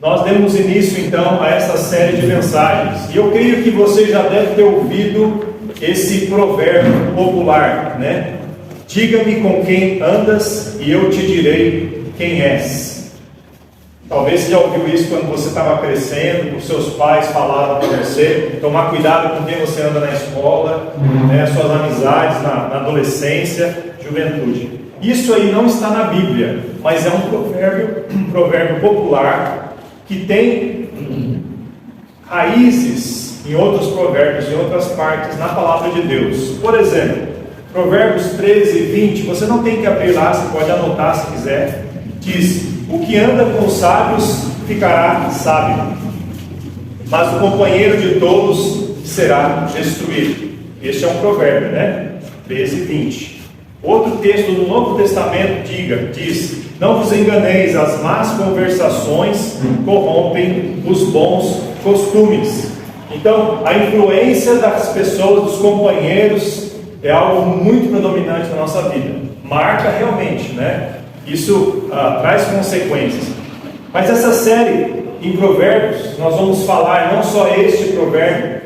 Nós demos início então a essa série de mensagens, e eu creio que você já deve ter ouvido esse provérbio popular, né? Diga-me com quem andas e eu te direi quem és. Talvez você já ouviu isso quando você estava crescendo, os seus pais falaram para você tomar cuidado com quem você anda na escola, né, suas amizades na adolescência, juventude. Isso aí não está na Bíblia, mas é um provérbio popular que tem raízes em outros provérbios, em outras partes na palavra de Deus. Por exemplo, Provérbios 13 e 20, você não tem que abrir lá, você pode anotar se quiser. Diz: o que anda com os sábios ficará sábio, mas o companheiro de tolos será destruído. Este é um provérbio, né? 13 e 20. Outro texto do Novo Testamento diz: não vos enganeis, as más conversações corrompem os bons costumes. Então, a influência das pessoas, dos companheiros, é algo muito predominante na nossa vida. Marca realmente, né? Isso traz consequências. Mas essa série em provérbios, nós vamos falar não só este provérbio,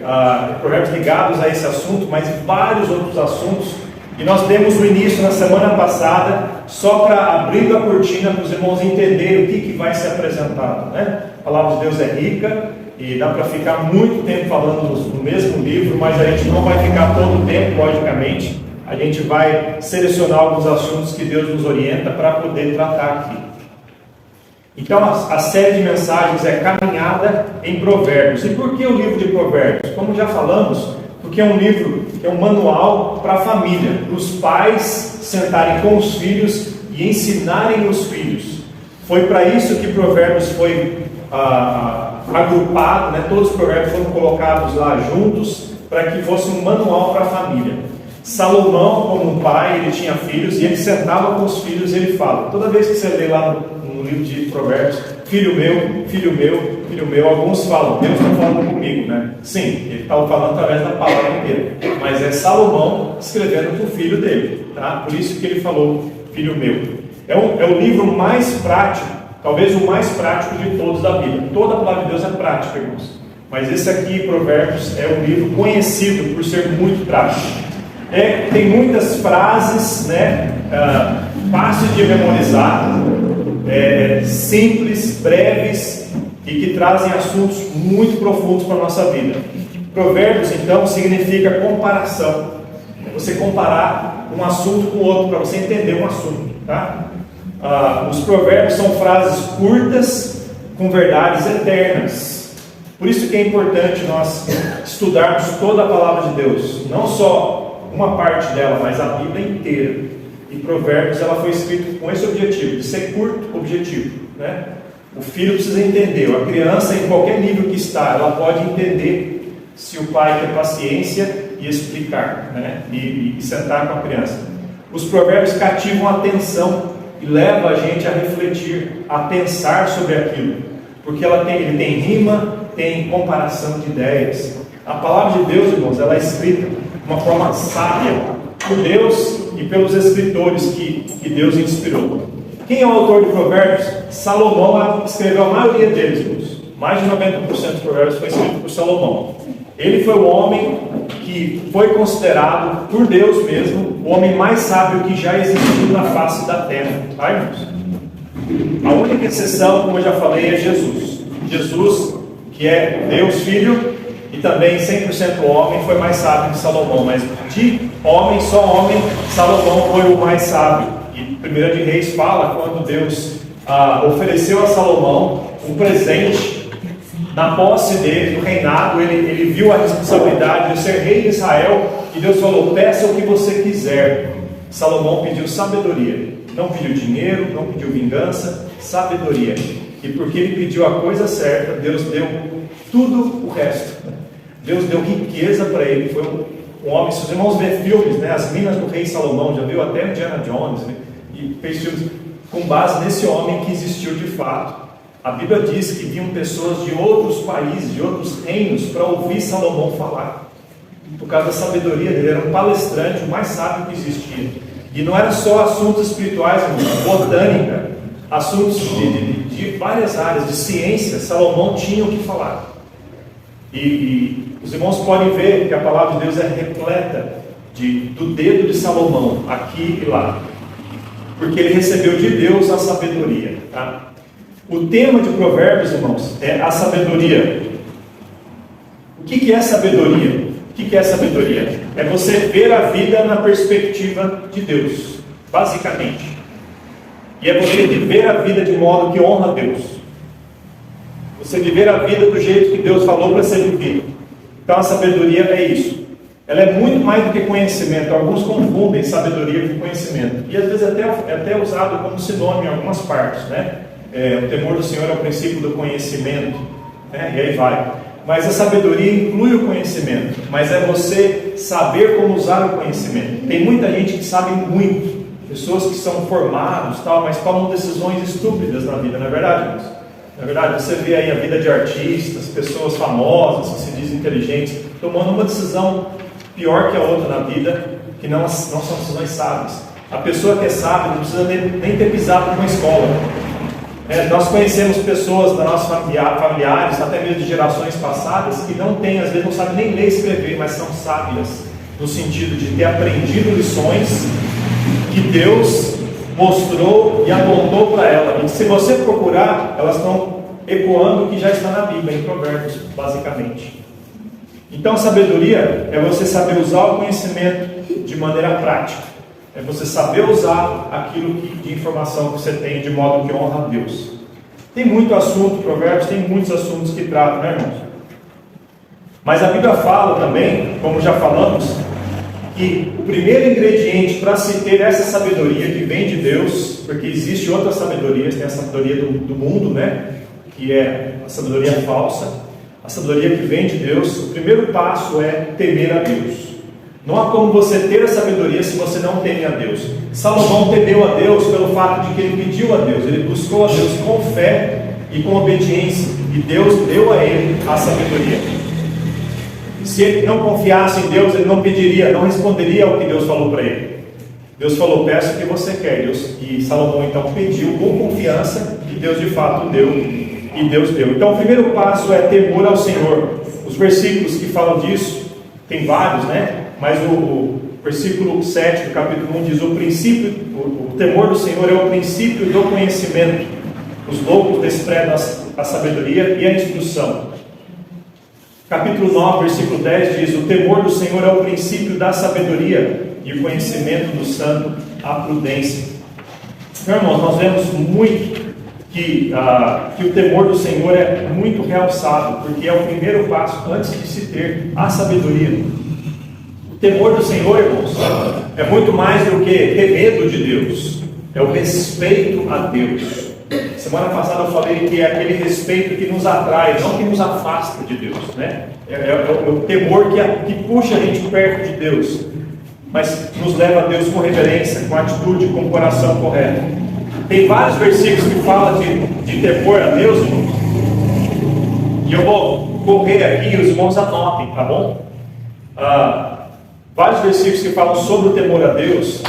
provérbios ligados a esse assunto, mas vários outros assuntos. E nós demos o início na semana passada, só para abrir a cortina para os irmãos entenderem o que vai ser apresentado, né? A palavra de Deus é rica e dá para ficar muito tempo falando no mesmo livro, mas a gente não vai ficar todo o tempo, logicamente. A gente vai selecionar alguns assuntos que Deus nos orienta para poder tratar aqui. Então a série de mensagens é Caminhada em Provérbios. E por que o livro de Provérbios? Como já falamos, porque é um livro, é um manual para a família, para os pais sentarem com os filhos e ensinarem os filhos. Foi para isso que Provérbios foi agrupado, né? Todos os provérbios foram colocados lá juntos, para que fosse um manual para a família. Salomão, como pai, ele tinha filhos, e ele sentava com os filhos e ele fala, toda vez que você lê lá no livro de Provérbios, filho meu, filho meu, filho meu, alguns falam, Deus está falando comigo, né? Sim, ele estava falando através da palavra inteira, mas é Salomão escrevendo para o filho dele, tá? Por isso que ele falou, filho meu. É o livro mais prático, talvez o mais prático de todos da Bíblia. Toda a palavra de Deus é prática, irmãos. Mas esse aqui, Provérbios, é um livro conhecido por ser muito prático. Tem muitas frases, né, fáceis de memorizar, simples, breves e que trazem assuntos muito profundos para a nossa vida. Provérbios, então, significa comparação. É você comparar um assunto com o outro para você entender um assunto, tá? Os provérbios são frases curtas com verdades eternas. Por isso que é importante nós estudarmos toda a palavra de Deus, não só uma parte dela, mas a Bíblia inteira. E Provérbios, ela foi escrita com esse objetivo, de ser curto, objetivo, né? O filho precisa entender, a criança, em qualquer nível que está, ela pode entender se o pai tem paciência e explicar, né? E sentar com a criança. Os provérbios cativam a atenção e levam a gente a refletir, a pensar sobre aquilo, porque ele tem rima, tem comparação de ideias. A palavra de Deus, irmãos, ela é escrita de uma forma sábia por Deus e pelos escritores que Deus inspirou. Quem é o autor de Provérbios? Salomão escreveu a maioria deles, irmãos. Mais de 90% dos provérbios foi escrito por Salomão. Ele foi o homem que foi considerado por Deus mesmo o homem mais sábio que já existiu na face da terra, tá, irmãos? A única exceção, como eu já falei, é Jesus. Jesus, que é Deus Filho e também 100% homem, foi mais sábio que Salomão, mas de homem, só homem, Salomão foi o mais sábio. E 1 de Reis fala quando Deus ofereceu a Salomão um presente na posse dele, no reinado. Ele viu a responsabilidade de ser rei de Israel e Deus falou, peça o que você quiser. Salomão pediu sabedoria, não pediu dinheiro, não pediu vingança, sabedoria. E porque ele pediu a coisa certa, Deus deu tudo o resto. Deus deu riqueza para ele. Foi um homem, se os irmãos verem filmes, né, as Minas do Rei Salomão, já viu até Indiana Jones, né, e fez filmes com base nesse homem que existiu de fato. A Bíblia diz que vinham pessoas de outros países, de outros reinos, para ouvir Salomão falar, por causa da sabedoria dele. Era um palestrante, o mais sábio que existia. E não era só assuntos espirituais, botânica, assuntos de várias áreas, de ciência, Salomão tinha o que falar. E os irmãos podem ver que a palavra de Deus é repleta do dedo de Salomão, aqui e lá. Porque ele recebeu de Deus a sabedoria. Tá? O tema de Provérbios, irmãos, é a sabedoria. O que é sabedoria? O que é sabedoria? É você ver a vida na perspectiva de Deus, basicamente. E é você viver a vida de modo que honra a Deus. Você viver a vida do jeito que Deus falou para ser vivido. Então a sabedoria é isso. Ela é muito mais do que conhecimento. Alguns confundem sabedoria com conhecimento. E às vezes é até usado como sinônimo em algumas partes, né? O temor do Senhor é o princípio do conhecimento, né? E aí vai. Mas a sabedoria inclui o conhecimento. Mas é você saber como usar o conhecimento. Tem muita gente que sabe muito. Pessoas que são formados, tal, mas tomam decisões estúpidas na vida, não é verdade, irmãos? Na verdade, você vê aí a vida de artistas, pessoas famosas, que se dizem inteligentes, tomando uma decisão pior que a outra na vida, que não são decisões sábias. A pessoa que é sábia não precisa nem ter pisado numa escola. Nós conhecemos pessoas da nossa familiares, até mesmo de gerações passadas, que não têm, às vezes não sabem nem ler e escrever, mas são sábias, no sentido de ter aprendido lições que Deus mostrou e apontou para ela. E se você procurar, elas estão ecoando o que já está na Bíblia, em Provérbios, basicamente. Então, sabedoria é você saber usar o conhecimento de maneira prática. É você saber usar aquilo de informação que você tem de modo que honra a Deus. Tem muito assunto, Provérbios tem muitos assuntos que tratam, né, irmãos? Mas a Bíblia fala também, como já falamos, que o primeiro ingrediente para se ter essa sabedoria que vem de Deus, porque existe outras sabedorias, tem a sabedoria do mundo, né? Que é a sabedoria falsa, a sabedoria que vem de Deus. O primeiro passo é temer a Deus. Não há como você ter a sabedoria se você não teme a Deus. Salomão temeu a Deus pelo fato de que ele pediu a Deus, ele buscou a Deus com fé e com obediência, e Deus deu a ele a sabedoria. Se ele não confiasse em Deus, ele não pediria, não responderia ao que Deus falou para ele. Deus falou, peço o que você quer. E Salomão então pediu com confiança, e Deus de fato deu, e Deus deu. Então o primeiro passo é temor ao Senhor. Os versículos que falam disso, tem vários, né? Mas o versículo 7 do capítulo 1 diz, o temor do Senhor é o princípio do conhecimento. Os loucos desprezam a sabedoria e a instrução. Capítulo 9, versículo 10 diz, o temor do Senhor é o princípio da sabedoria e o conhecimento do santo a prudência. Meu irmão, nós vemos muito que o temor do Senhor é muito realçado, porque é o primeiro passo antes de se ter a sabedoria. O temor do Senhor, irmãos, é muito mais do que ter medo de Deus, é o respeito a Deus. Semana passada eu falei que é aquele respeito que nos atrai, não que nos afasta de Deus, né? É o temor que puxa a gente perto de Deus, mas nos leva a Deus com reverência, com atitude, com o coração correto. Tem vários versículos que falam de temor a Deus, irmãos, e eu vou correr aqui e os irmãos anotem, tá bom? Vários versículos que falam sobre o temor a Deus.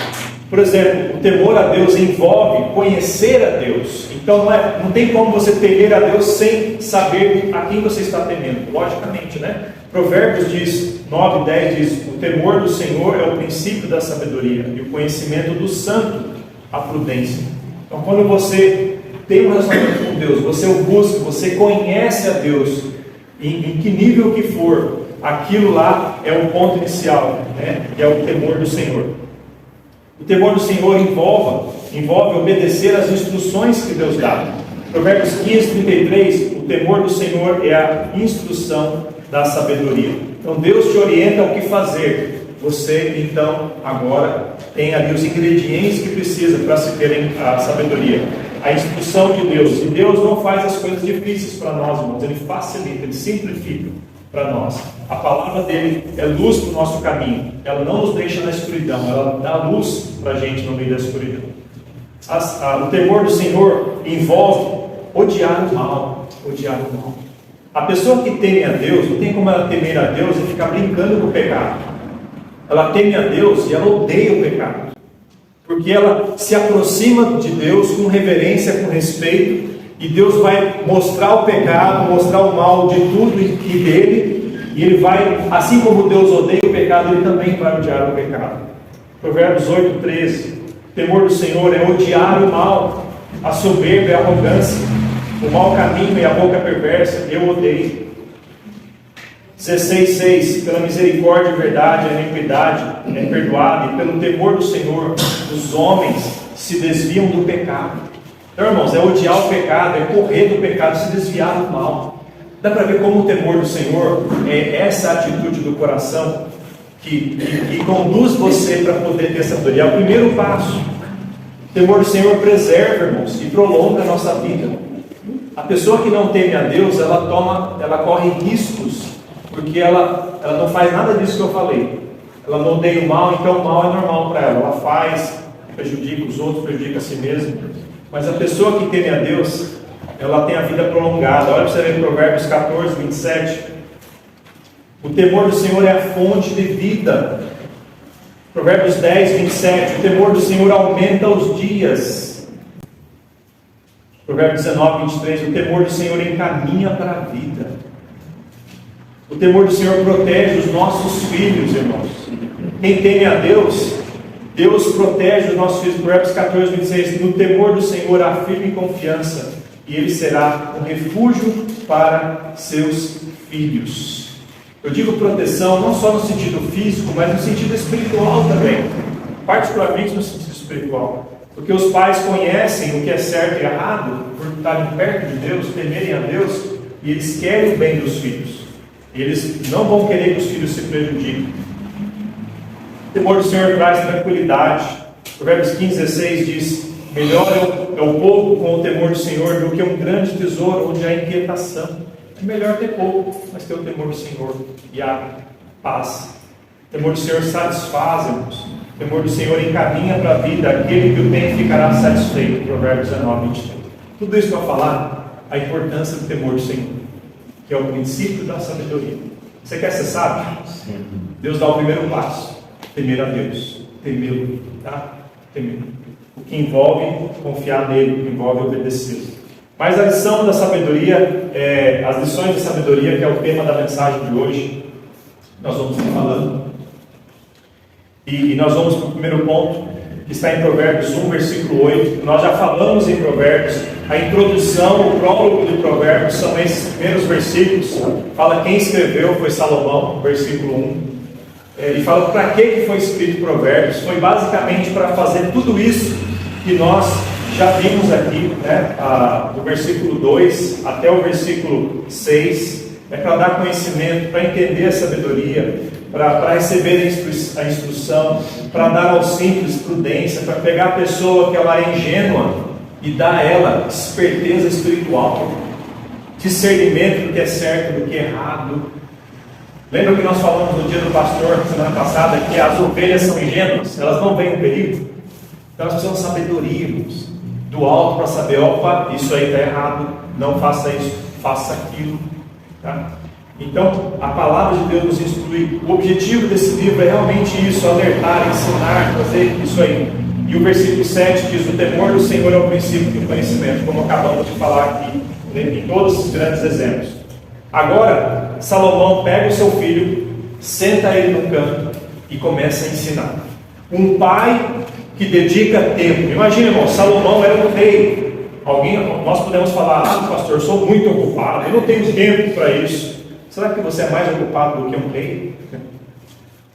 Por exemplo, o temor a Deus envolve conhecer a Deus. Então não tem como você temer a Deus sem saber a quem você está temendo. Logicamente, né? Provérbios diz, 9, 10 diz, o temor do Senhor é o princípio da sabedoria e o conhecimento do santo a prudência. Então quando você tem um relacionamento com Deus, você o busca, você conhece a Deus, em que nível que for, aquilo lá é o ponto inicial, né? É o temor do Senhor. O temor do Senhor envolve obedecer às instruções que Deus dá. Provérbios 15, 33, o temor do Senhor é a instrução da sabedoria. Então Deus te orienta ao que fazer. Você então agora tem ali os ingredientes que precisa para se terem a sabedoria. A instrução de Deus. E Deus não faz as coisas difíceis para nós, irmãos. Ele facilita, Ele simplifica para nós. A palavra dele é luz para o nosso caminho. Ela não nos deixa na escuridão, ela dá luz para a gente no meio da escuridão. O temor do Senhor envolve odiar o mal. A pessoa que teme a Deus, não tem como ela temer a Deus e ficar brincando com o pecado. Ela teme a Deus e ela odeia o pecado. porque ela se aproxima de Deus com reverência, com respeito, e Deus vai mostrar o pecado, mostrar o mal de tudo e dele, e ele vai, assim como Deus odeia o pecado, ele também vai odiar o pecado. Provérbios 8:13, o temor do Senhor é odiar o mal, a soberba e a arrogância, o mau caminho e a boca perversa, eu odeio. 16:6, pela misericórdia e verdade, a iniquidade é perdoada, e pelo temor do Senhor, os homens se desviam do pecado. Então, irmãos, é odiar o pecado, é correr do pecado, se desviar do mal. Dá para ver como o temor do Senhor é essa atitude do coração que conduz você para poder ter sabedoria. É o primeiro passo. O temor do Senhor preserva, irmãos, e prolonga a nossa vida. A pessoa que não teme a Deus, ela corre riscos, porque ela não faz nada disso que eu falei. Ela não odeia o mal, então o mal é normal para ela. Ela faz, prejudica os outros, prejudica a si mesma. Mas a pessoa que teme a Deus, ela tem a vida prolongada. Olha para você ver Provérbios 14:27. O temor do Senhor é a fonte de vida. Provérbios 10:27. O temor do Senhor aumenta os dias. Provérbios 19:23. O temor do Senhor encaminha para a vida. O temor do Senhor protege os nossos filhos, irmãos. Quem teme a Deus, Deus protege os nossos filhos. Provérbios 14:26. No temor do Senhor há firme confiança, e Ele será um refúgio para seus filhos. Eu digo proteção não só no sentido físico, mas no sentido espiritual também. Particularmente no sentido espiritual. Porque os pais conhecem o que é certo e errado, por estarem perto de Deus, temerem a Deus, e eles querem o bem dos filhos. E eles não vão querer que os filhos se prejudiquem. O temor do Senhor traz tranquilidade. Provérbios 15:16 diz: melhor é o pouco com o temor do Senhor do que um grande tesouro onde há inquietação. É melhor ter pouco, mas ter o temor do Senhor e a paz. O temor do Senhor satisfaz, irmãos. O temor do Senhor encaminha para a vida. Aquele que o tem ficará satisfeito. Provérbios 19:23. Tudo isso para falar a importância do temor do Senhor, que é o princípio da sabedoria. Você quer ser sábio? Sim. Deus dá o primeiro passo. Temer a Deus. Temê-lo. Tá? Temê-lo. O que envolve confiar nele, o que envolve obedecer. Mas a lição da sabedoria, as lições da sabedoria, que é o tema da mensagem de hoje, nós vamos estar falando. E nós vamos para o primeiro ponto, que está em Provérbios 1, versículo 8. Nós já falamos em Provérbios, a introdução, o prólogo de Provérbios são esses primeiros versículos. Fala quem escreveu, foi Salomão, versículo 1. E fala para que foi escrito Provérbios. Foi basicamente para fazer tudo isso que nós já vimos aqui, né? Do versículo 2 até o versículo 6. É para dar conhecimento, para entender a sabedoria, para receber a instrução, para dar aos simples prudência, para pegar a pessoa que ela é ingênua e dar a ela esperteza espiritual, discernimento do que é certo, do que é errado. Lembra que nós falamos no dia do pastor, semana passada, que as ovelhas são ingênuas, elas não veem o perigo? Então elas precisam de sabedoria, irmãos, do alto, para saber, opa, isso aí está errado, não faça isso, faça aquilo. Tá? Então, a palavra de Deus nos instrui. O objetivo desse livro é realmente isso: alertar, ensinar, fazer isso aí. E o versículo 7 diz: o temor do Senhor é o princípio do conhecimento, como acabamos de falar aqui, em todos os grandes exemplos. Agora, Salomão pega o seu filho, senta ele num canto e começa a ensinar. Um pai que dedica tempo. Imagina, irmão, Salomão era um rei. Nós podemos falar: pastor, eu sou muito ocupado, eu não tenho tempo para isso. Será que você é mais ocupado do que um rei?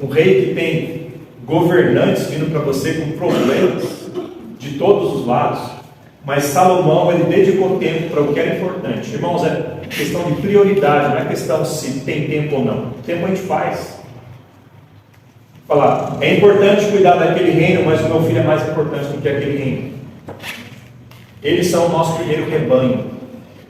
Um rei que tem governantes vindo para você com problemas de todos os lados. Mas Salomão, ele dedicou tempo para o que era importante. Irmãos, é questão de prioridade, não é questão se tem tempo ou não. O tempo a gente faz. Falar, é importante cuidar daquele reino, mas o meu filho é mais importante do que aquele reino. Eles são o nosso primeiro rebanho.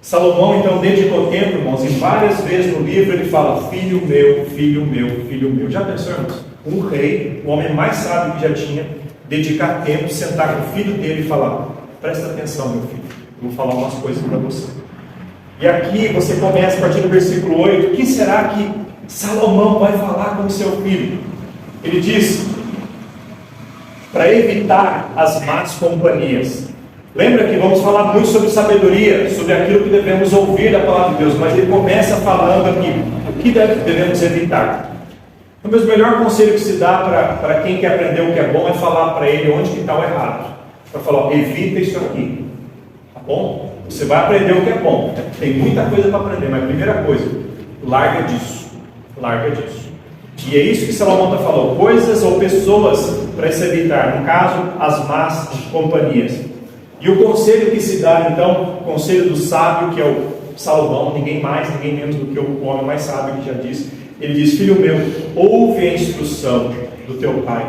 Salomão então dedicou tempo, irmãos, e várias vezes no livro ele fala: filho meu, filho meu, filho meu. Já pensou, irmãos? Um rei, o homem mais sábio que já tinha, dedicar tempo, sentar com o filho dele e falar: presta atenção, meu filho, eu vou falar umas coisas para você. E aqui você começa a partir do versículo 8: o que será que Salomão vai falar com o seu filho? Ele diz: para evitar as más companhias. Lembra que vamos falar muito sobre sabedoria, sobre aquilo que devemos ouvir da palavra de Deus, mas ele começa falando aqui, o que devemos evitar. Então, o melhor conselho que se dá para quem quer aprender o que é bom é falar para ele onde que está o errado. Para falar, evita isso aqui, tá bom? Você vai aprender o que é bom, tem muita coisa para aprender, mas a primeira coisa, larga disso, E é isso que Salomão está falando, coisas ou pessoas para se evitar, no caso, as más companhias. E o conselho que se dá, então, o conselho do sábio, que é o Salomão, ninguém mais, ninguém menos do que o homem mais sábio que já disse, ele diz, filho meu, ouve a instrução do teu pai,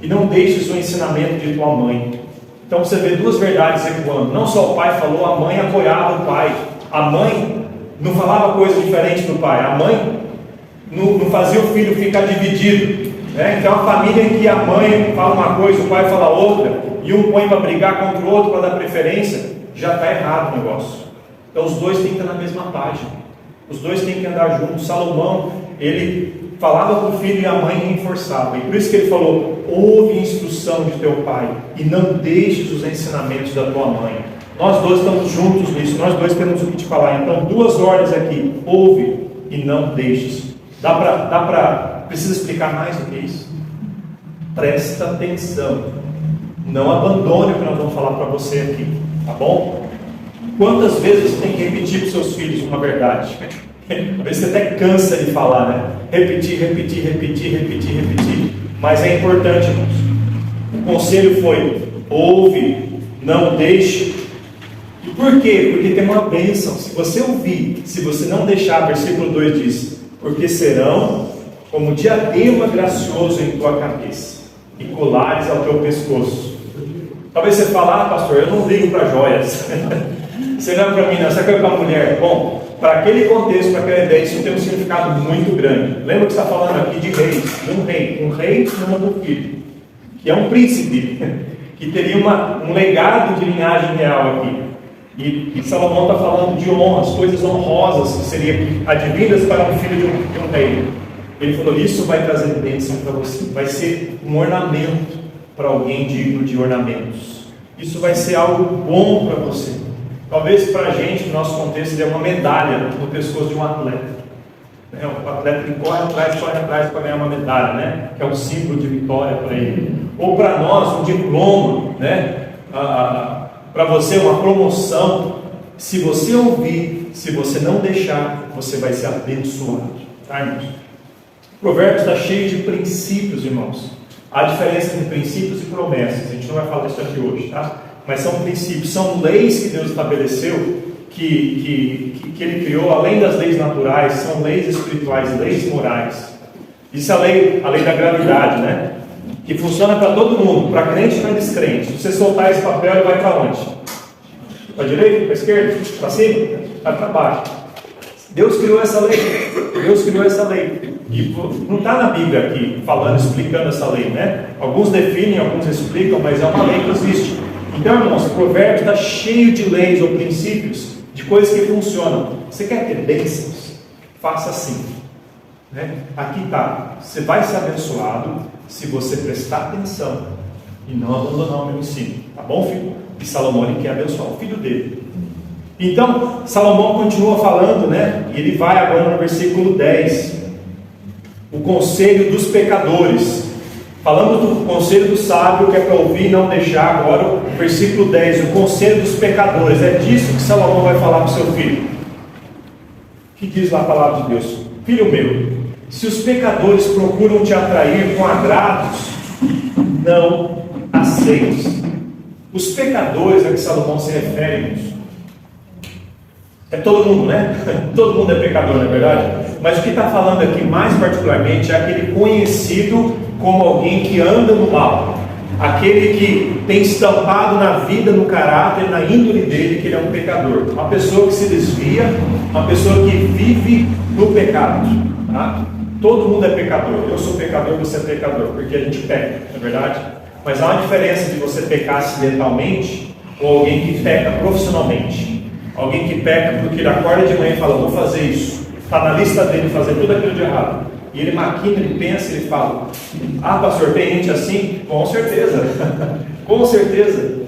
e não deixes o ensinamento de tua mãe. Então você vê duas verdades ecoando, não só o pai falou, a mãe apoiava o pai, a mãe não falava coisa diferente do pai, a mãe não fazia o filho ficar dividido, né? Então a família em que a mãe fala uma coisa, o pai fala outra, e um põe para brigar contra o outro para dar preferência, já está errado o negócio. Então os dois têm que estar na mesma página, os dois têm que andar juntos. Salomão, ele falava para o filho e a mãe reforçava, e por isso que ele falou, ouve a instrução de teu pai, e não deixes os ensinamentos da tua mãe. Nós dois estamos juntos nisso, nós dois temos o que te falar. Então, duas ordens aqui, ouve e não deixes. Precisa explicar mais do que isso? Presta atenção, não abandone o que nós vamos falar para você aqui, tá bom? Quantas vezes você tem que repetir para os seus filhos uma verdade? Às vezes você até cansa de falar, né? Repetir. Mas é importante, irmãos. O conselho foi, ouve, não deixe. E por quê? Porque tem uma bênção. Se você ouvir, se você não deixar, versículo 2 diz, porque serão como diadema gracioso em tua cabeça e colares ao teu pescoço. Talvez você fale, pastor, eu não ligo para joias. Você não é para mim, não, você é para a mulher. Bom, para aquele contexto, para aquela ideia, isso tem um significado muito grande. Lembra que está falando aqui de reis, um rei chama do filho, que é um príncipe, que teria um legado de linhagem real aqui. E Salomão está falando de honras, coisas honrosas que seriam advindas para um filho de um rei. Ele falou, isso vai trazer bênção para você, vai ser um ornamento para alguém digno de ornamentos. Isso vai ser algo bom para você. Talvez para a gente, no nosso contexto, é uma medalha no pescoço de um atleta. O atleta que corre atrás para ganhar uma medalha, né? Que é um símbolo de vitória para ele. Ou para nós, um diploma, né? Para você, uma promoção. Se você ouvir, se você não deixar, você vai ser abençoado. Tá, irmãos? O provérbio está cheio de princípios, irmãos. Há diferença entre princípios e promessas. A gente não vai falar disso aqui hoje, tá? Mas são princípios, são leis que Deus estabeleceu, que Ele criou, além das leis naturais, são leis espirituais, leis morais. Isso é a lei da gravidade, né? Que funciona para todo mundo, para crente e para descrente. Se você soltar esse papel, ele vai para onde? Para a direita, para a esquerda, para cima, vai para baixo. Deus criou essa lei. E não está na Bíblia aqui, explicando essa lei, né? Alguns definem, alguns explicam, mas é uma lei que existe. Então, irmãos, o provérbio está cheio de leis ou princípios, de coisas que funcionam. Você quer ter bênçãos? Faça assim, né? Aqui está, você vai ser abençoado se você prestar atenção e não abandonar o meu ensino, tá bom, filho? E Salomão, ele quer abençoar o filho dele. Então, Salomão continua falando, né? E ele vai agora no versículo 10, o conselho dos pecadores. Falamos do conselho do sábio, que é para ouvir e não deixar. Agora o versículo 10, o conselho dos pecadores. É disso que Salomão vai falar para o seu filho. O que diz lá a palavra de Deus? Filho meu, se os pecadores procuram te atrair com agrados, não aceites. Os pecadores a que Salomão se refere, irmãos, é todo mundo, né? Todo mundo é pecador, não é verdade? Mas o que está falando aqui mais particularmente é aquele conhecido como alguém que anda no mal, aquele que tem estampado na vida, no caráter, na índole dele que ele é um pecador, uma pessoa que se desvia, uma pessoa que vive no pecado, tá? Todo mundo é pecador. Eu sou pecador, você é pecador, porque a gente peca, não é verdade? Mas há uma diferença de você pecar acidentalmente ou alguém que peca profissionalmente. Alguém que peca porque ele acorda de manhã e fala, vou fazer isso, está na lista dele fazer tudo aquilo de errado, e ele maquina, ele pensa, ele fala, pastor, tem gente assim, Com certeza. Com certeza.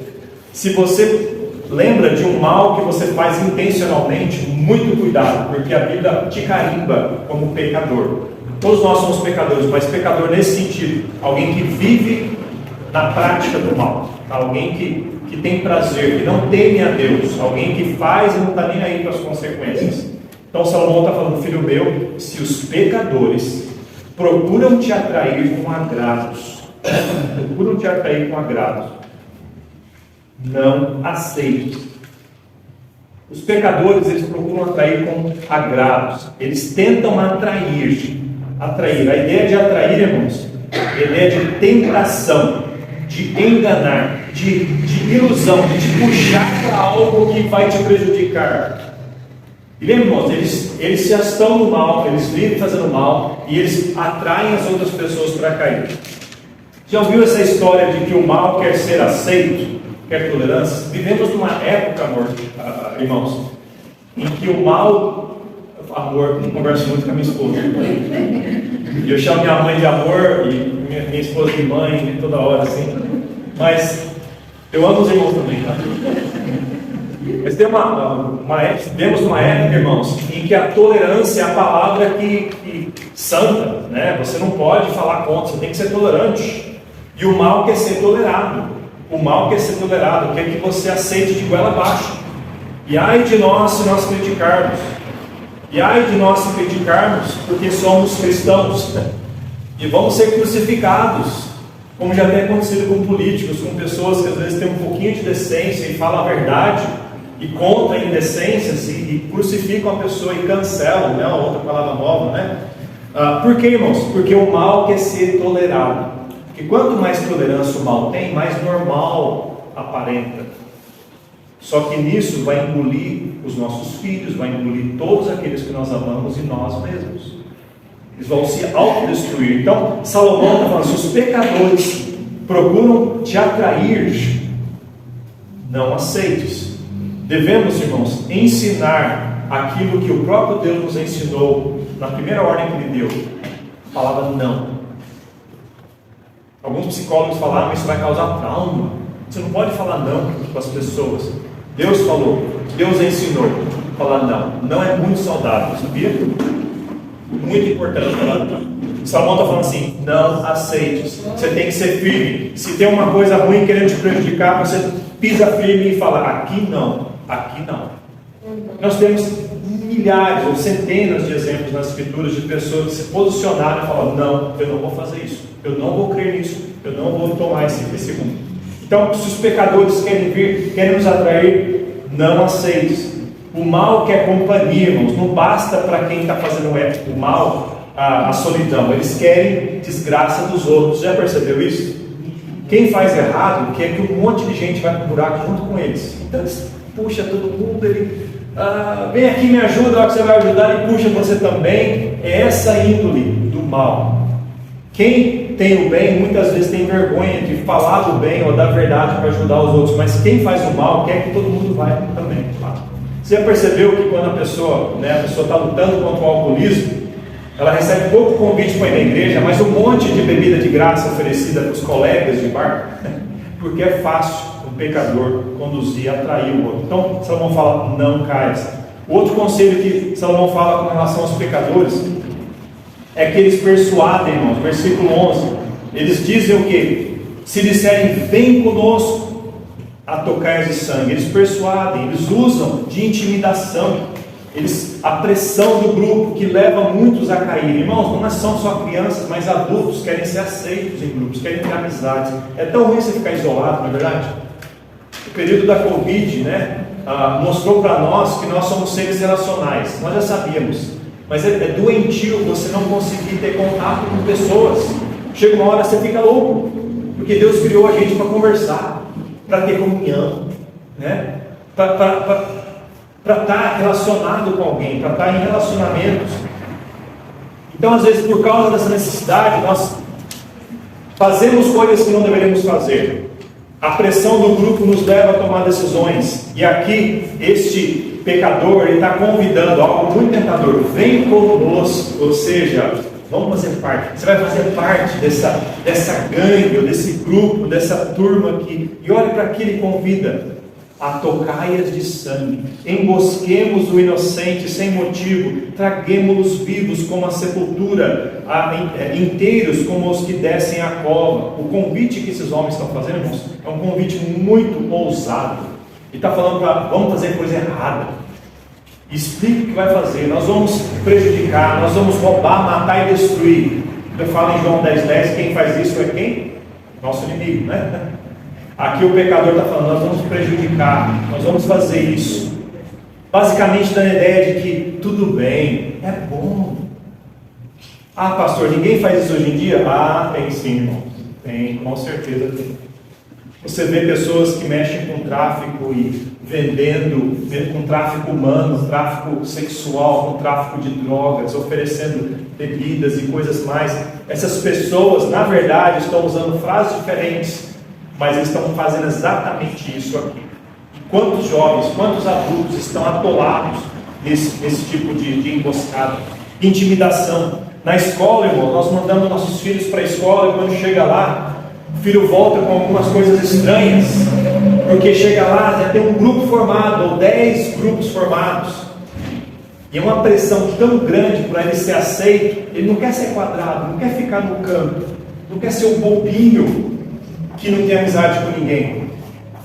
Se você lembra de um mal que você faz intencionalmente, muito cuidado, porque a Bíblia te carimba como pecador. Todos nós somos pecadores, mas pecador nesse sentido, alguém que vive na prática do mal, alguém que tem prazer, que não teme a Deus, alguém que faz e não está nem aí para as consequências. Então Salomão está falando, filho meu, se os pecadores procuram te atrair com agrados, não aceite. Os pecadores, eles procuram atrair com agrados, eles tentam atrair. A ideia de atrair, irmãos, é a ideia de tentação, de enganar, de ilusão, de te puxar para algo que vai te prejudicar. E lembra, irmãos, eles se estão no mal, eles vivem fazendo mal e eles atraem as outras pessoas para cair. Já ouviu essa história de que o mal quer ser aceito, quer tolerância? Vivemos numa época, irmãos, em que o mal, amor, eu converso muito com a minha esposa. E eu chamo minha mãe de amor e minha esposa de mãe toda hora assim. Mas eu amo os irmãos também, tá? Mas tem vivemos uma época, irmãos, em que a tolerância é a palavra que santa, né? Você não pode falar contra, você tem que ser tolerante. E o mal quer ser tolerado. Quer que você aceite de goela abaixo. E ai de nós se nós criticarmos. Porque somos cristãos. E vamos ser crucificados. Como já tem acontecido com políticos, com pessoas que às vezes têm um pouquinho de decência e falam a verdade e contra indecências e crucificam a pessoa e cancelam, né? Outra palavra nova, né? Por quê, irmãos? Porque o mal quer ser tolerado. Porque quanto mais tolerância o mal tem, mais normal aparenta. Só que nisso vai engolir os nossos filhos, vai engolir todos aqueles que nós amamos e nós mesmos. Eles vão se autodestruir. Então, Salomão está falando, se os pecadores procuram te atrair, não aceites. Devemos, irmãos, ensinar aquilo que o próprio Deus nos ensinou na primeira ordem que Ele deu. A palavra não. Alguns psicólogos falaram, isso vai causar trauma. Você não pode falar não para as pessoas. Deus falou, Deus ensinou. Falar não. Não é muito saudável, sabia? Muito importante falar não. Salomão está falando assim, não aceites. Você tem que ser firme. Se tem uma coisa ruim querendo te prejudicar, você pisa firme e fala, aqui não, aqui não. Nós temos milhares ou centenas de exemplos nas escrituras de pessoas que se posicionaram e falaram, não, eu não vou fazer isso, eu não vou crer nisso, eu não vou tomar esse rumo. Então, se os pecadores querem vir, querem nos atrair, não aceites. O mal quer companhia, irmãos. Não basta para quem está fazendo o mal a solidão. Eles querem desgraça dos outros. Já percebeu isso? Quem faz errado quer que um monte de gente vá para o buraco junto com eles. Então eles puxam todo mundo, vem aqui, me ajuda, lá que você vai ajudar, e puxa você também. É essa índole do mal. Quem tem o bem, muitas vezes tem vergonha de falar do bem ou da verdade para ajudar os outros, mas quem faz o mal quer que todo mundo vá também. Você já percebeu que quando a pessoa está lutando contra o alcoolismo, ela recebe pouco convite para ir na igreja, mas um monte de bebida de graça oferecida para os colegas de bar, porque é fácil o pecador conduzir, atrair o outro. Então Salomão fala, não caias. O outro conselho que Salomão fala com relação aos pecadores é que eles persuadem, irmãos, versículo 11, eles dizem o quê? Se disserem, vem conosco a tocaias de sangue, eles persuadem, eles usam de intimidação, a pressão do grupo que leva muitos a cair. Irmãos, não são só crianças, mas adultos querem ser aceitos em grupos, querem ter amizades. É tão ruim você ficar isolado, não é verdade? O período da Covid, mostrou para nós que nós somos seres relacionais, nós já sabíamos. Mas é doentio você não conseguir ter contato com pessoas. Chega uma hora você fica louco, porque Deus criou a gente para conversar, para ter comunhão, né? Para estar relacionado com alguém, para estar em relacionamentos. Então, às vezes, por causa dessa necessidade, nós fazemos coisas que não deveríamos fazer. A pressão do grupo nos leva a tomar decisões. E aqui, ele está convidando algo muito tentador. Vem conosco, ou seja, Vamos fazer parte. Você vai fazer parte dessa gangue, ou desse grupo, dessa turma aqui. E olha para que ele convida: a tocaias de sangue, embosquemos o inocente sem motivo, traguemo-los vivos como a sepultura, inteiros como os que descem a cova. O convite que esses homens estão fazendo, irmãos, é um convite muito ousado. Ele está falando para: vamos fazer coisa errada. Explique o que vai fazer. Nós vamos prejudicar, nós vamos roubar, matar e destruir. Eu falo em João 10:10, quem faz isso é quem? Nosso inimigo, né? Aqui o pecador está falando: nós vamos prejudicar, nós vamos fazer isso. Basicamente dando a ideia de que tudo bem, é bom. Ah, pastor, ninguém faz isso hoje em dia? Ah, tem sim, irmão. Tem, com certeza tem. Você vê pessoas que mexem com tráfico e vendendo, com tráfico humano, tráfico sexual, com tráfico de drogas, oferecendo bebidas e coisas mais. Essas pessoas, na verdade, estão usando frases diferentes, mas eles estão fazendo exatamente isso aqui. Quantos jovens, quantos adultos estão atolados nesse tipo de emboscada? Intimidação. Na escola, irmão, nós mandamos nossos filhos para a escola e quando chega lá, o filho volta com algumas coisas estranhas, porque chega lá, já tem um grupo formado, ou 10 grupos formados, e é uma pressão tão grande para ele ser aceito. Ele não quer ser quadrado, não quer ficar no canto, não quer ser um bobinho que não tem amizade com ninguém.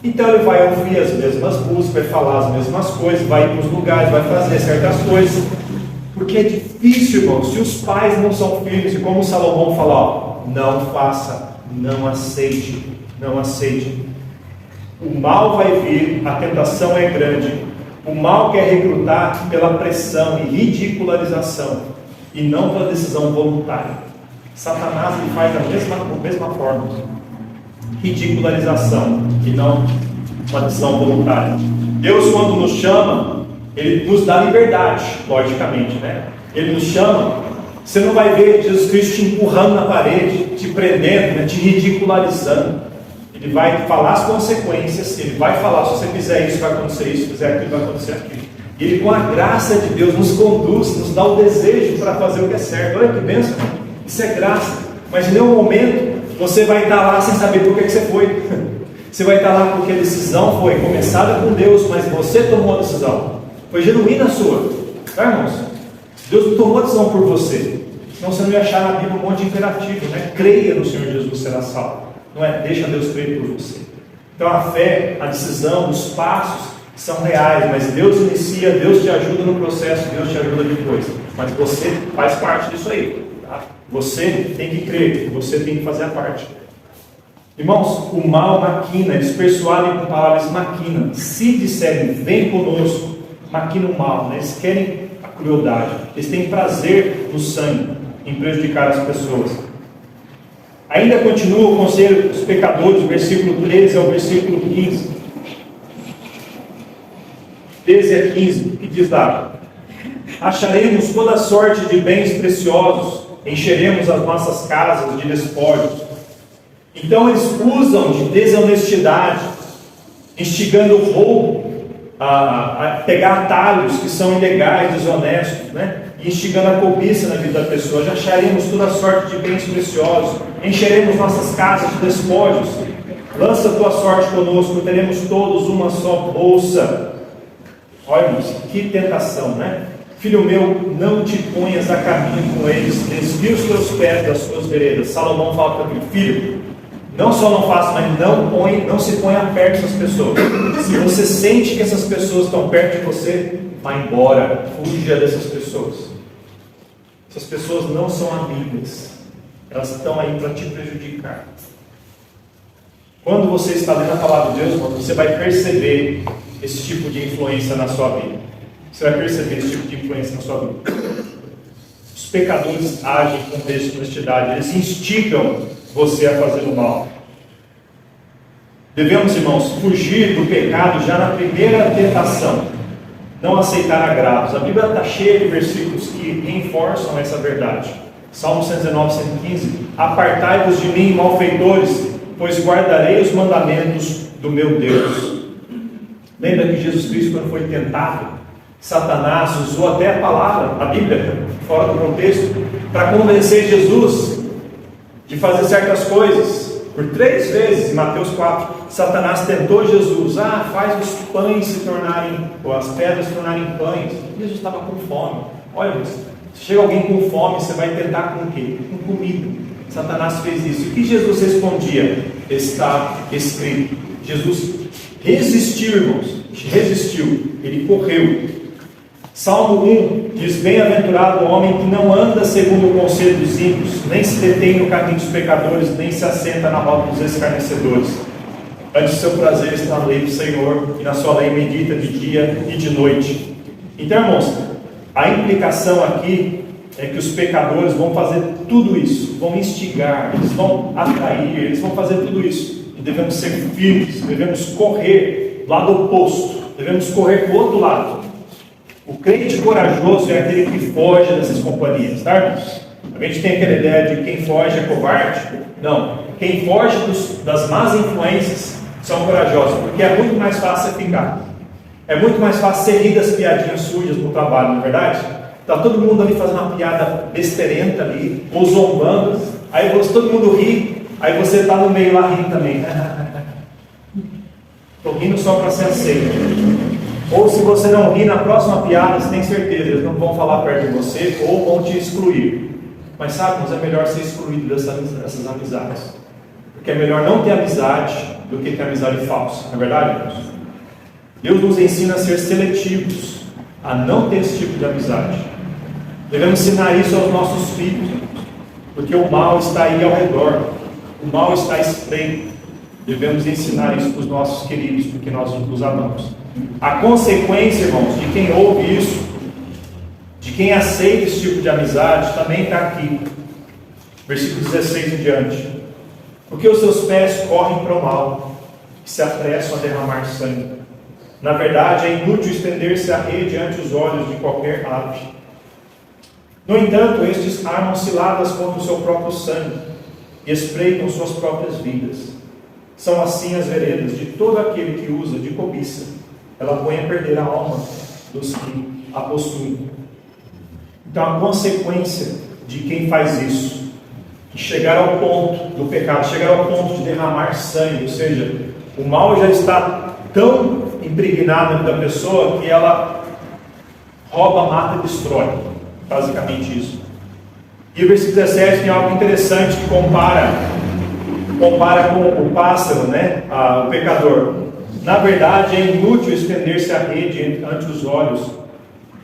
Então ele vai ouvir as mesmas músicas, vai falar as mesmas coisas, vai ir para os lugares, vai fazer certas coisas, porque é difícil, irmão, se os pais não são firmes, e como Salomão fala, ó, não faça, não aceite, não aceite. O mal vai vir, a tentação é grande, o mal quer recrutar pela pressão e ridicularização, e não pela decisão voluntária. Satanás ele faz da mesma forma, ridicularização, e não uma decisão voluntária. Deus, quando nos chama, Ele nos dá liberdade, logicamente, né? Ele nos chama. Você não vai ver Jesus Cristo te empurrando na parede, te prendendo, né? Te ridicularizando. Ele vai falar as consequências. Ele vai falar: se você fizer isso, vai acontecer isso, se fizer aquilo, vai acontecer aquilo. E Ele, com a graça de Deus, nos conduz, nos dá o desejo para fazer o que é certo. Olha que bênção, isso é graça. Mas em nenhum momento você vai estar lá sem saber por que você foi. Você vai estar lá porque a decisão foi começada com Deus, mas você tomou a decisão. Foi genuína a sua. Tá, irmãos? Deus não tomou a decisão por você. Senão você não ia achar na Bíblia um monte de imperativo, né? Creia no Senhor Jesus, será salvo. Não é deixa Deus crer por você. Então a fé, a decisão, os passos são reais, mas Deus inicia, Deus te ajuda no processo, Deus te ajuda depois. Mas você faz parte disso aí. Tá? Você tem que crer, você tem que fazer a parte. Irmãos, o mal maquina, eles persuadem com palavras maquina. Se disserem, vem conosco, maquina o mal, né? Eles querem a crueldade, eles têm prazer no sangue, em prejudicar as pessoas. Ainda continua o conselho dos pecadores, versículo 13 ao versículo 15. 13 a 15, que diz lá: acharemos toda sorte de bens preciosos, encheremos as nossas casas de despojos. Então eles usam de desonestidade, instigando o roubo, a pegar atalhos que são ilegais, desonestos, né? E instigando a cobiça na vida da pessoa. Já acharemos toda a sorte de bens preciosos, encheremos nossas casas de despojos. Lança tua sorte conosco, teremos todos uma só bolsa. Olha, irmãos, que tentação, né? Filho meu, não te ponhas a caminho com eles, desvia os teus pés das suas veredas. Salomão fala para ele: filho, não só não faça, mas não se ponha perto dessas pessoas. Se você sente que essas pessoas estão perto de você, vá embora, fuja dessas pessoas. Essas pessoas não são amigas, elas estão aí para te prejudicar. Quando você está lendo a palavra de Deus, você vai perceber esse tipo de influência na sua vida. Você vai perceber esse tipo de influência na sua vida. Os pecadores agem com desonestidade, eles instigam você a fazer o mal. Devemos, irmãos, fugir do pecado já na primeira tentação, não aceitar agravos. A Bíblia está cheia de versículos que reforçam essa verdade. Salmo 119, 115: apartai-vos de mim, malfeitores, pois guardarei os mandamentos do meu Deus. Lembra que Jesus Cristo, quando foi tentado, Satanás usou até a palavra, a Bíblia, fora do contexto, para convencer Jesus de fazer certas coisas. Por 3 vezes, em Mateus 4, Satanás tentou Jesus. Faz os pães se tornarem, ou as pedras se tornarem pães. Jesus estava com fome. Olha, se chega alguém com fome, você vai tentar com o quê? Com comida. Satanás fez isso. E o que Jesus respondia? Está escrito. Jesus resistiu, irmãos. Resistiu. Ele correu. Salmo 1 diz: bem-aventurado o homem que não anda segundo o conselho dos ímpios, nem se detém no caminho dos pecadores, nem se assenta na roda dos escarnecedores. Antes seu prazer está na lei do Senhor, e na sua lei medita de dia e de noite. Então, irmãos, a implicação aqui é que os pecadores vão fazer tudo isso, vão instigar, eles vão atrair, eles vão fazer tudo isso. E devemos ser firmes, devemos correr do lado oposto, devemos correr para o outro lado. O crente corajoso é aquele que foge dessas companhias, tá, irmãos? A gente tem aquela ideia de quem foge é covarde. Não, quem foge das más influências são corajosos, porque é muito mais fácil você ficar. É muito mais fácil você rir das piadinhas sujas no trabalho, não é verdade? Está todo mundo ali fazendo uma piada besteirenta ali, ou zombando, aí todo mundo ri, aí você está no meio lá rindo também. Estou rindo só para ser aceito. Ou se você não rir na próxima piada, você tem certeza, eles não vão falar perto de você, ou vão te excluir. Mas sabe, mas é melhor ser excluído dessas amizades. Porque é melhor não ter amizade do que ter amizade falsa, não é verdade, irmãos? Deus nos ensina a ser seletivos, a não ter esse tipo de amizade. Devemos ensinar isso aos nossos filhos, porque o mal está aí ao redor, o mal está à espreita. Devemos ensinar isso para os nossos queridos, porque nós os amamos. A consequência, irmãos, de quem ouve isso, de quem aceita esse tipo de amizade, também está aqui, versículo 16 em diante. Porque os seus pés correm para o mal, e se apressam a derramar sangue. Na verdade, é inútil estender-se a rede ante os olhos de qualquer ave. No entanto, estes armam ciladas contra o seu próprio sangue, e espreitam suas próprias vidas. São assim as veredas de todo aquele que usa de cobiça. Ela põe a perder a alma dos que a possuem. Então, a consequência de quem faz isso, de chegar ao ponto do pecado, chegar ao ponto de derramar sangue, ou seja, o mal já está tão impregnado da pessoa que ela rouba, mata e destrói. Basicamente isso. E o versículo 17 tem algo interessante que compara com o pássaro, né? O pecador. Na verdade, é inútil estender-se a rede ante os olhos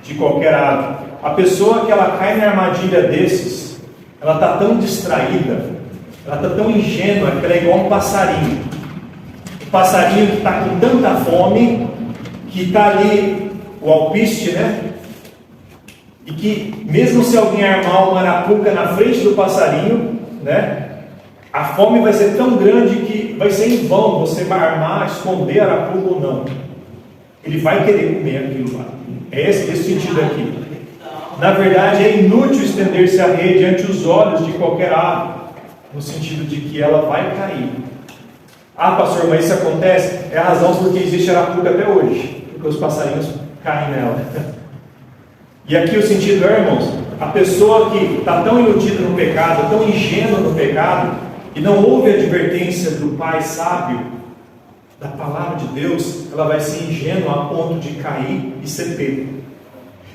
de qualquer ave. A pessoa que ela cai na armadilha desses, ela está tão distraída, ela está tão ingênua, que ela é igual um passarinho. Um passarinho que está com tanta fome, que está ali o alpiste, né? E que, mesmo se alguém armar uma arapuca na frente do passarinho, né? A fome vai ser tão grande que vai ser em vão você vai armar, esconder a arapuca ou não. Ele vai querer comer aquilo lá. É esse sentido aqui. Na verdade, é inútil estender-se a rede ante os olhos de qualquer ave, no sentido de que ela vai cair. Pastor, mas isso acontece? É a razão porque existe arapuca até hoje, porque os passarinhos caem nela. E aqui o sentido é, irmãos, a pessoa que está tão iludida no pecado, tão ingênua no pecado, e não ouve a advertência do Pai sábio, da palavra de Deus, ela vai ser ingênua a ponto de cair e ser pego.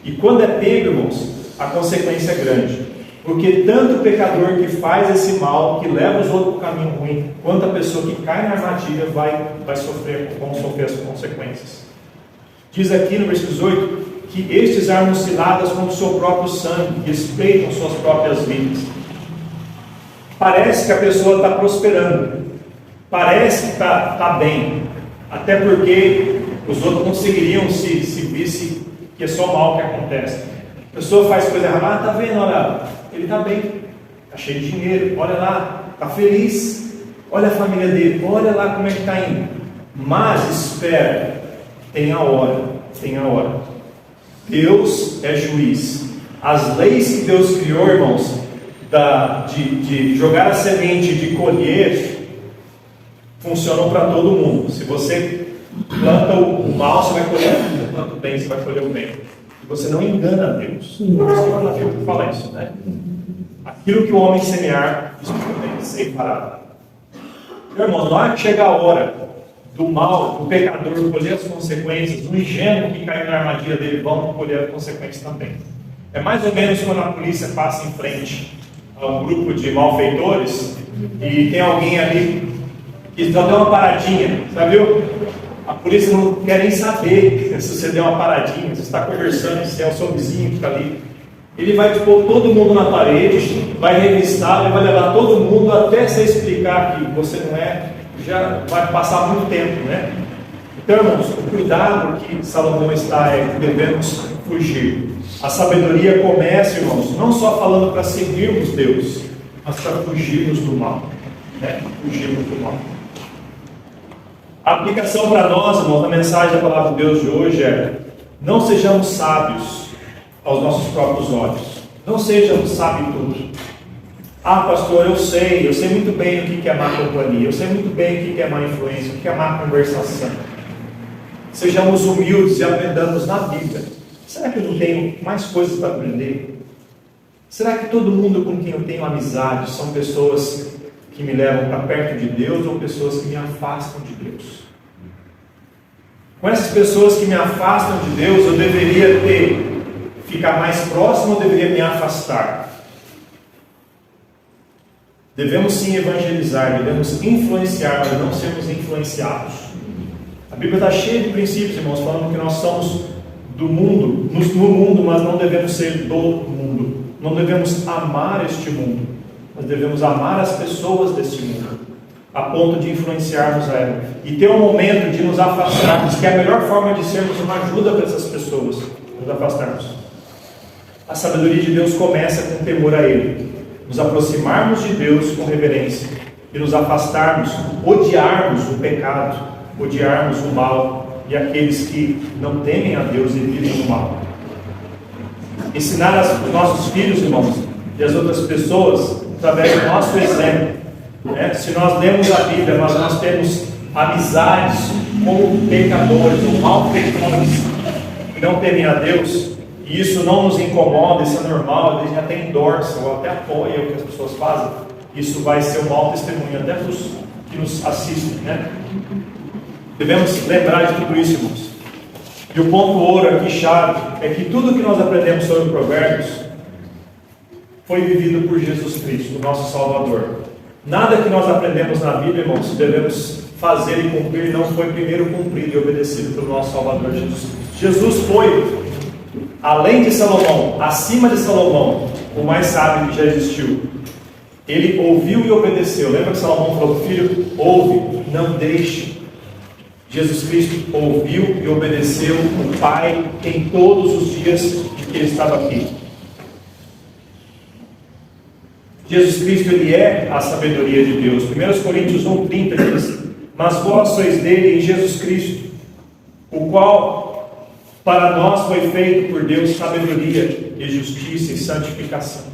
E quando é pego, irmãos, a consequência é grande. Porque tanto o pecador que faz esse mal, que leva os outros para o caminho ruim, quanto a pessoa que cai na armadilha vão sofrer as consequências. Diz aqui no versículo 18, que estes armam ciladas contra o seu próprio sangue, e espreitam suas próprias vidas. Parece que a pessoa está prosperando, parece que está bem, até porque os outros conseguiriam se visse que é só mal que acontece. A pessoa faz coisa errada, está vendo, olha, ele está bem, está cheio de dinheiro, olha lá, está feliz, olha a família dele, olha lá como é que está indo. Mas espera, tem a hora. Deus é juiz. As leis que Deus criou, irmãos, de jogar a semente, de colher, funcionam para todo mundo. Se você planta o mal, você vai colher a vida. Planta o bem, você vai colher o bem. E você não engana a Deus. A Bíblia fala isso, né? Aquilo que o homem semear, isso também ceifará. Meu irmão, na hora que chega a hora do mal, do pecador colher as consequências, do ingênuo que caiu na armadilha dele, vão colher as consequências também. É mais ou menos quando a polícia passa em frente a um grupo de malfeitores e tem alguém ali que só deu uma paradinha, sabe? A polícia não quer nem saber se você deu uma paradinha, se você está conversando, se é o seu vizinho que está ali. Ele vai pôr todo mundo na parede, vai revistar, ele vai levar todo mundo até você explicar que você não é, já vai passar muito tempo, né? Então, irmãos, o cuidado que Salomão está é que devemos fugir. A sabedoria começa, irmãos, não só falando para seguirmos Deus, mas para fugirmos do mal, né? Fugirmos do mal. A aplicação para nós, irmãos, da mensagem da palavra de Deus de hoje é: não sejamos sábios aos nossos próprios olhos. Não sejamos sábios tudo. Ah, pastor, eu sei muito bem o que é má companhia, eu sei muito bem o que é má influência, o que é má conversação. Sejamos humildes e aprendamos na Bíblia. Será que eu não tenho mais coisas para aprender? Será que todo mundo com quem eu tenho amizade são pessoas que me levam para perto de Deus ou pessoas que me afastam de Deus? Com essas pessoas que me afastam de Deus, eu deveria ficar mais próximo ou deveria me afastar? Devemos sim evangelizar, devemos influenciar, mas não sermos influenciados. A Bíblia está cheia de princípios, irmãos, falando que nós somos do mundo, no mundo, mas não devemos ser do mundo. Não devemos amar este mundo, mas devemos amar as pessoas deste mundo, a ponto de influenciarmos a ela. E ter um momento de nos afastarmos, que é a melhor forma de sermos uma ajuda para essas pessoas, nos afastarmos. A sabedoria de Deus começa com temor a Ele. Nos aproximarmos de Deus com reverência e nos afastarmos, odiarmos o pecado, odiarmos o mal e aqueles que não temem a Deus e vivem no mal. Ensinar os nossos filhos, irmãos, e as outras pessoas através do nosso exemplo. Né? Se nós lemos a Bíblia, nós temos amizades com pecadores ou malfeitores que não temem a Deus, e isso não nos incomoda, isso é normal, eles até endossam ou até apoiam o que as pessoas fazem, isso vai ser um mau testemunho até para os que nos assistem, né? Devemos lembrar de tudo isso, irmãos. E o ponto ouro aqui, chave, é que tudo que nós aprendemos sobre Provérbios foi vivido por Jesus Cristo, o nosso Salvador. Nada que nós aprendemos na Bíblia, irmãos, devemos fazer e cumprir, não foi primeiro cumprido e obedecido pelo nosso Salvador Jesus Cristo. Jesus foi, além de Salomão, acima de Salomão, o mais sábio que já existiu. Ele ouviu e obedeceu. Lembra que Salomão falou: filho, ouve, não deixe. Jesus Cristo ouviu e obedeceu o Pai em todos os dias que ele estava aqui. Jesus Cristo, ele é a sabedoria de Deus. 1 Coríntios 1,30 diz: mas vós sois dele em Jesus Cristo, o qual para nós foi feito por Deus sabedoria e justiça e santificação.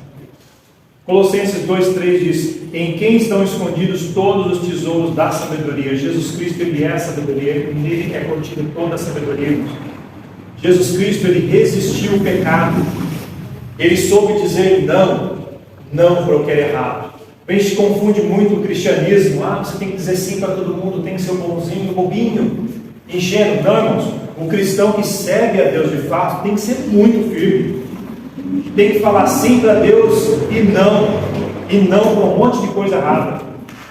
Colossenses 2,3 diz: em quem estão escondidos todos os tesouros da sabedoria. Jesus Cristo, ele é a sabedoria, e nele é contida toda a sabedoria. Jesus Cristo, ele resistiu o pecado, ele soube dizer não para o que era errado. A gente confunde muito o cristianismo: você tem que dizer sim para todo mundo, tem que ser o bonzinho, o bobinho, ingênuo. Não, irmãos, o cristão que segue a Deus de fato tem que ser muito firme, tem que falar sim para Deus e não para um monte de coisa errada.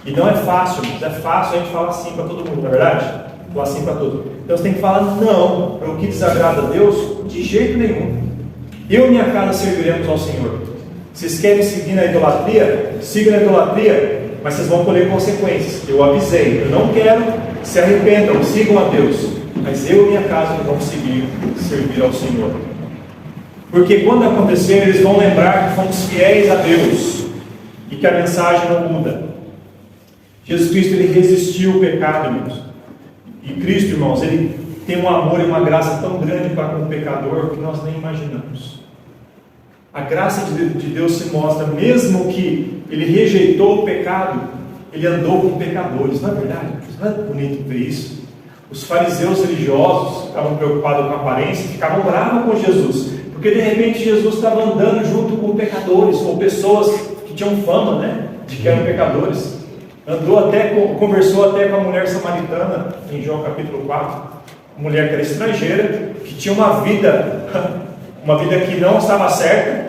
E não é fácil, mas é fácil a gente falar sim para todo mundo, não é verdade? Falar sim para tudo. Então você tem que falar não para o que desagrada a Deus de jeito nenhum. Eu e minha casa serviremos ao Senhor. Vocês querem seguir na idolatria? Sigam na idolatria, mas vocês vão colher consequências. Eu avisei, eu não quero, se arrependam, sigam a Deus, mas eu e minha casa vamos servir ao Senhor. Porque quando acontecer, eles vão lembrar que fomos fiéis a Deus e que a mensagem não muda. Jesus Cristo, ele resistiu o pecado, irmãos. E Cristo, irmãos, ele tem um amor e uma graça tão grande para com o pecador que nós nem imaginamos. A graça de Deus se mostra, mesmo que ele rejeitou o pecado, ele andou com pecadores. Não é verdade? Não é bonito ver isso? Os fariseus religiosos que estavam preocupados com a aparência, ficavam bravos com Jesus, porque de repente Jesus estava andando junto com pecadores, ou pessoas que tinham fama, né, de que eram pecadores. Conversou até com a mulher samaritana, em João capítulo 4, uma mulher que era estrangeira, que tinha uma vida que não estava certa,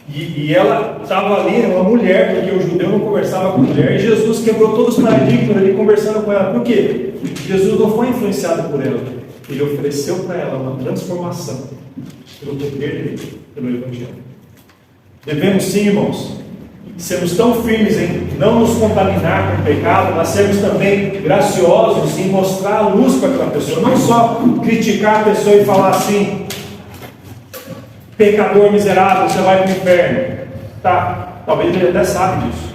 e ela estava ali, uma mulher, porque o judeu não conversava com mulher, e Jesus quebrou todos os paradigmas ali, conversando com ela. Por quê? Jesus não foi influenciado por ela, ele ofereceu para ela uma transformação, pelo poder dele, pelo Evangelho. Devemos sim, irmãos, sermos tão firmes em não nos contaminar com o pecado, mas sermos também graciosos em mostrar a luz para aquela pessoa, não só criticar a pessoa e falar assim: pecador miserável, você vai para o inferno. Tá, talvez ele até sabe disso,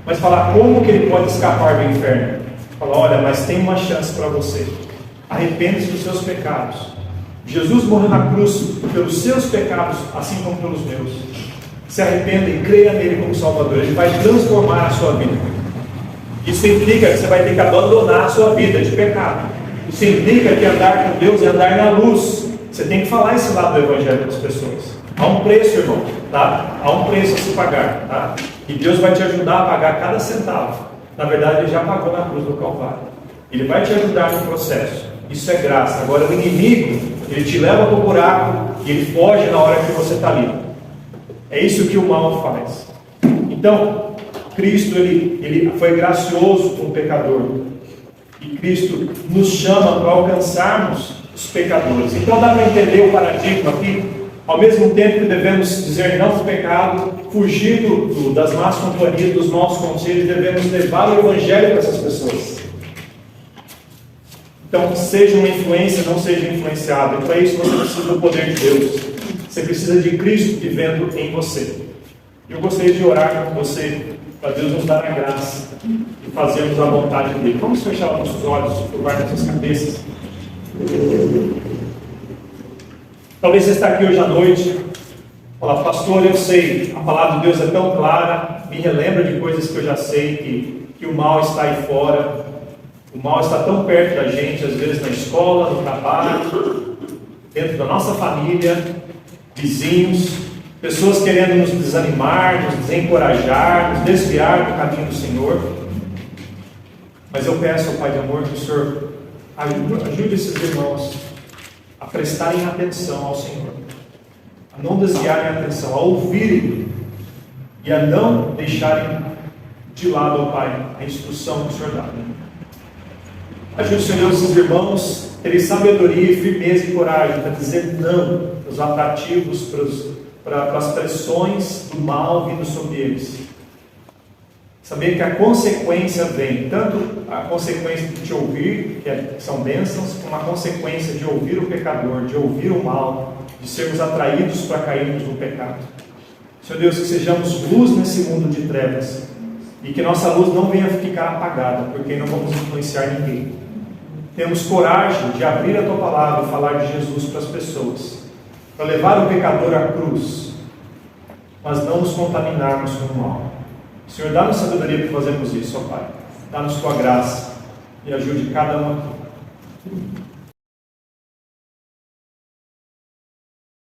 mas falar como que ele pode escapar do inferno. Falar: olha, mas tem uma chance para você, arrepende-se dos seus pecados. Jesus morreu na cruz pelos seus pecados, assim como pelos meus. Se arrependa e creia nele como Salvador, ele vai transformar a sua vida. Isso implica que você vai ter que abandonar a sua vida de pecado. Isso implica que andar com Deus é andar na luz. Você tem que falar esse lado do Evangelho para as pessoas. Há um preço, irmão, tá? Há um preço a se pagar, tá? E Deus vai te ajudar a pagar cada centavo. Na verdade, Ele já pagou na cruz do Calvário. Ele vai te ajudar no processo. Isso é graça. Agora, o inimigo, ele te leva para o buraco e ele foge na hora que você está ali. É isso que o mal faz. Então, Cristo, ele foi gracioso com o pecador. E Cristo nos chama para alcançarmos os pecadores. Então dá para entender o paradigma aqui. Ao mesmo tempo que devemos dizer não ao pecado, fugir das más companhias, dos maus conselhos, devemos levar o Evangelho para essas pessoas. Então, seja uma influência, não seja influenciado. E para isso você precisa do poder de Deus. Você precisa de Cristo vivendo em você. Eu gostaria de orar com você, para Deus nos dar a graça e fazermos a vontade dele. Vamos fechar os nossos olhos, curvar nossas cabeças. Talvez você está aqui hoje à noite, fala: pastor, eu sei, a palavra de Deus é tão clara, me relembra de coisas que eu já sei, que o mal está aí fora, o mal está tão perto da gente, às vezes na escola, no trabalho, dentro da nossa família, vizinhos, pessoas querendo nos desanimar, nos desencorajar, nos desviar do caminho do Senhor. Mas eu peço ao Pai de amor que o Senhor ajude esses irmãos a prestarem atenção ao Senhor, a não desviarem a atenção, a ouvirem e a não deixarem de lado, ó Pai, a instrução que o Senhor dá. Ajude, Senhor, esses irmãos a terem sabedoria e firmeza e coragem para dizer não aos atrativos, para as pressões do mal vindo sobre eles. Saber que a consequência vem, tanto a consequência de te ouvir, que são bênçãos, como a consequência de ouvir o pecador, de ouvir o mal, de sermos atraídos para cairmos no pecado. Senhor Deus, que sejamos luz nesse mundo de trevas, e que nossa luz não venha ficar apagada, porque não vamos influenciar ninguém. Temos coragem de abrir a Tua Palavra e falar de Jesus para as pessoas, para levar o pecador à cruz, mas não nos contaminarmos com o mal. Senhor, dá-nos sabedoria para fazermos isso, ó Pai. Dá-nos Tua graça e ajude cada um aqui.